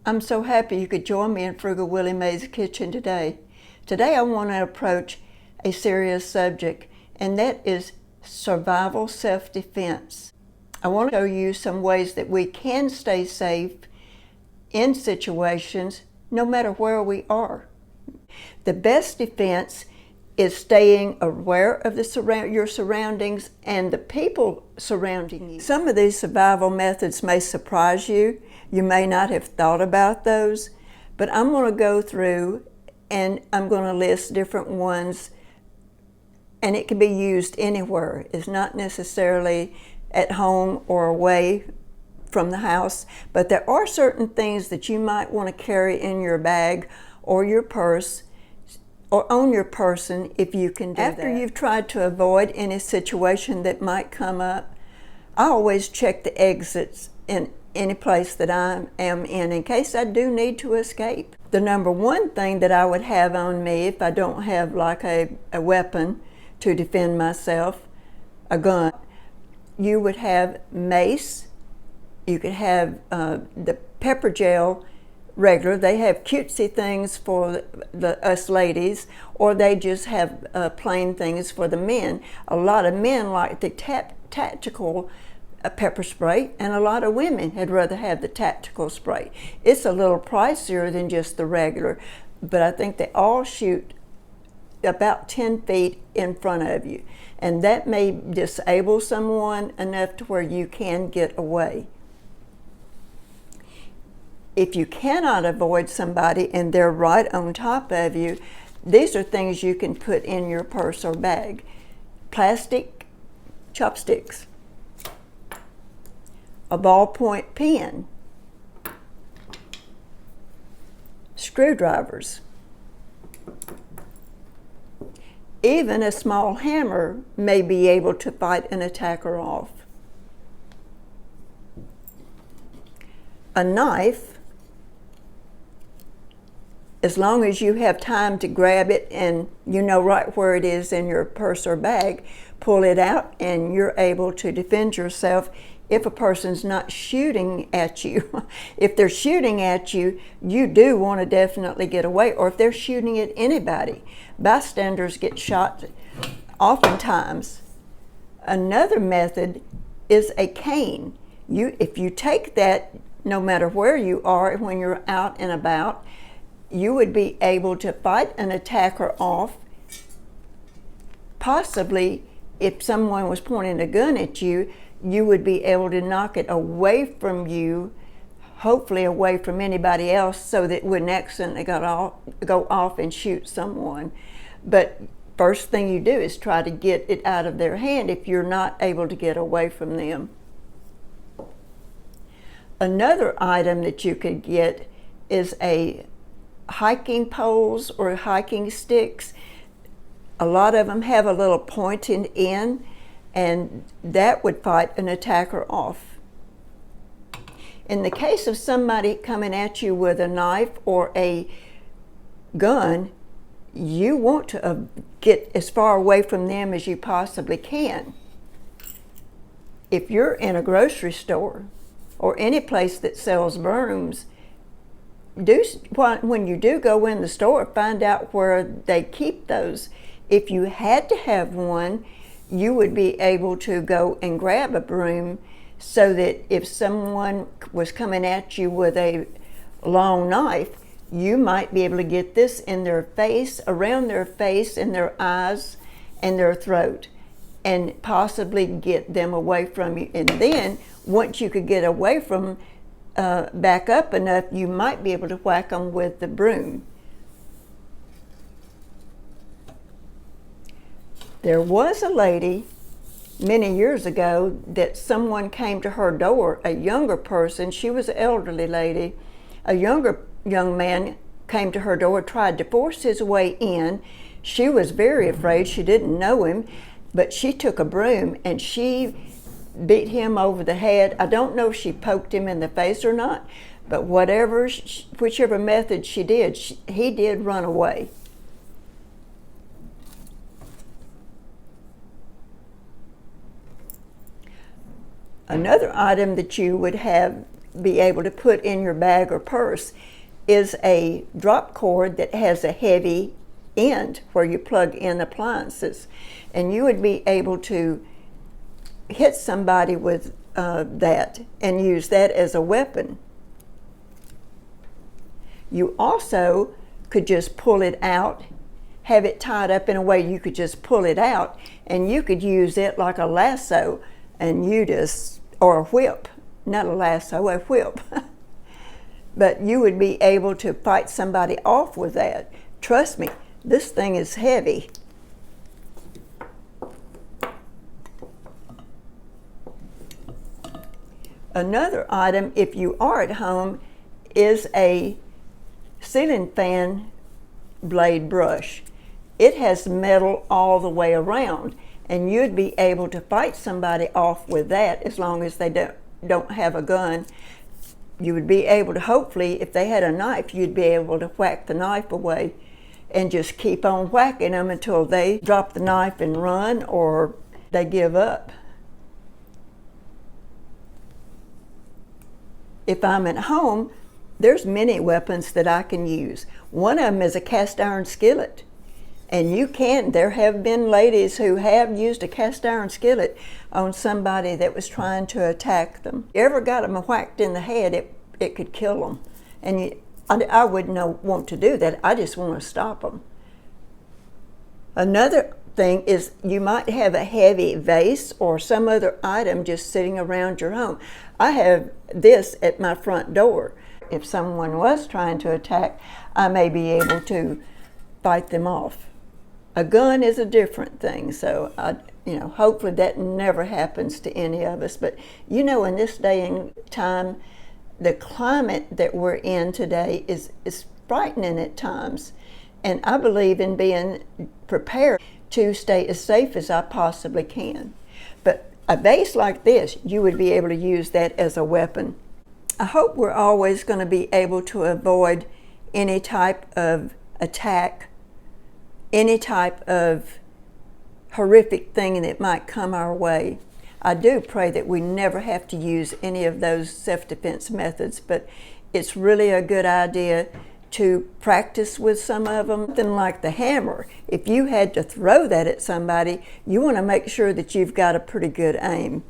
I'm so happy you could join me in Frugal Willie Mae's kitchen today. Today I want to approach a serious subject, and that is survival self-defense. I want to show you some ways that we can stay safe in situations no matter where we are. The best defense is staying aware of your surroundings and the people surrounding you. Some of these survival methods may surprise you. You may not have thought about those, but I'm going to go through and I'm going to list different ones, and it can be used anywhere. It's not necessarily at home or away from the house, but there are certain things that you might want to carry in your bag or your purse or on your person if you can do that. After you've tried to avoid any situation that might come up, I always check the exits in any place that I am in case I do need to escape. The number one thing that I would have on me if I don't have like a weapon to defend myself, a gun, you would have mace, you could have the pepper gel regular. They have cutesy things for us ladies, or they just have plain things for the men. A lot of men like the tactical pepper spray, and a lot of women had rather have the tactical spray. It's a little pricier than just the regular, but I think they all shoot about 10 feet in front of you, and that may disable someone enough to where you can get away. If you cannot avoid somebody and they're right on top of you, these are things you can put in your purse or bag. Plastic chopsticks, a ballpoint pen, screwdrivers, even a small hammer may be able to fight an attacker off. A knife, as long as you have time to grab it and you know right where it is in your purse or bag, pull it out and you're able to defend yourself if a person's not shooting at you. If they're shooting at you, you do want to definitely get away, or if they're shooting at anybody. Bystanders get shot oftentimes. Another method is a cane. If you take that, no matter where you are, when you're out and about, you would be able to fight an attacker off. Possibly, if someone was pointing a gun at you, you would be able to knock it away from you, hopefully away from anybody else, so that it wouldn't accidentally go off and shoot someone. But first thing you do is try to get it out of their hand if you're not able to get away from them. Another item that you could get is a hiking poles or hiking sticks. A lot of them have a little pointed end, and that would fight an attacker off. In the case of somebody coming at you with a knife or a gun, you want to get as far away from them as you possibly can. If you're in a grocery store or any place that sells brooms, when you do go in the store, find out where they keep those. If you had to have one, you would be able to go and grab a broom, so that if someone was coming at you with a long knife, you might be able to get this in their face, around their face, in their eyes, and their throat, and possibly get them away from you. And then, once you could get away from back up enough, you might be able to whack them with the broom. There was a lady many years ago that someone came to her door, a younger person. She was an elderly lady. A younger young man came to her door, tried to force his way in. She was very afraid. She didn't know him, but she took a broom and she beat him over the head. I don't know if she poked him in the face or not, but whichever method she did, he did run away. Another item that you would have be able to put in your bag or purse is a drop cord that has a heavy end where you plug in appliances. And you would be able to hit somebody with that and use that as a weapon. You also could just pull it out, have it tied up in a way you could just pull it out, and you could use it like a lasso, and or a whip, not a lasso, a whip. But you would be able to fight somebody off with that. Trust me, this thing is heavy. Another item, if you are at home, is a ceiling fan blade brush. It has metal all the way around, and you'd be able to fight somebody off with that as long as they don't have a gun. You would be able to, hopefully, if they had a knife, you'd be able to whack the knife away and just keep on whacking them until they drop the knife and run or they give up. If I'm at home, there's many weapons that I can use. One of them is a cast iron skillet. And there have been ladies who have used a cast iron skillet on somebody that was trying to attack them. If you ever got them whacked in the head, it could kill them. And I wouldn't want to do that. I just want to stop them. Another thing is you might have a heavy vase or some other item just sitting around your home. I have this at my front door. If someone was trying to attack, I may be able to fight them off. A gun is a different thing, so hopefully that never happens to any of us. But in this day and time, the climate that we're in today is frightening at times. And I believe in being prepared to stay as safe as I possibly can. But a vase like this, you would be able to use that as a weapon. I hope we're always going to be able to avoid any type of attack, any type of horrific thing that might come our way. I do pray that we never have to use any of those self-defense methods, but it's really a good idea to practice with some of them. Something like the hammer. If you had to throw that at somebody, you want to make sure that you've got a pretty good aim.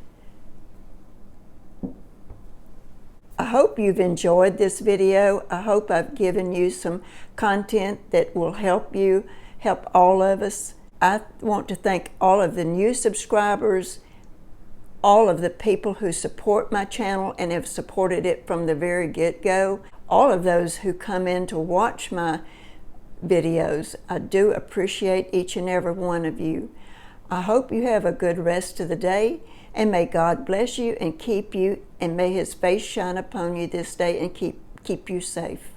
I hope you've enjoyed this video. I hope I've given you some content that will help all of us. I want to thank all of the new subscribers, all of the people who support my channel and have supported it from the very get-go, all of those who come in to watch my videos. I do appreciate each and every one of you. I hope you have a good rest of the day, and may God bless you and keep you, and may His face shine upon you this day and keep you safe.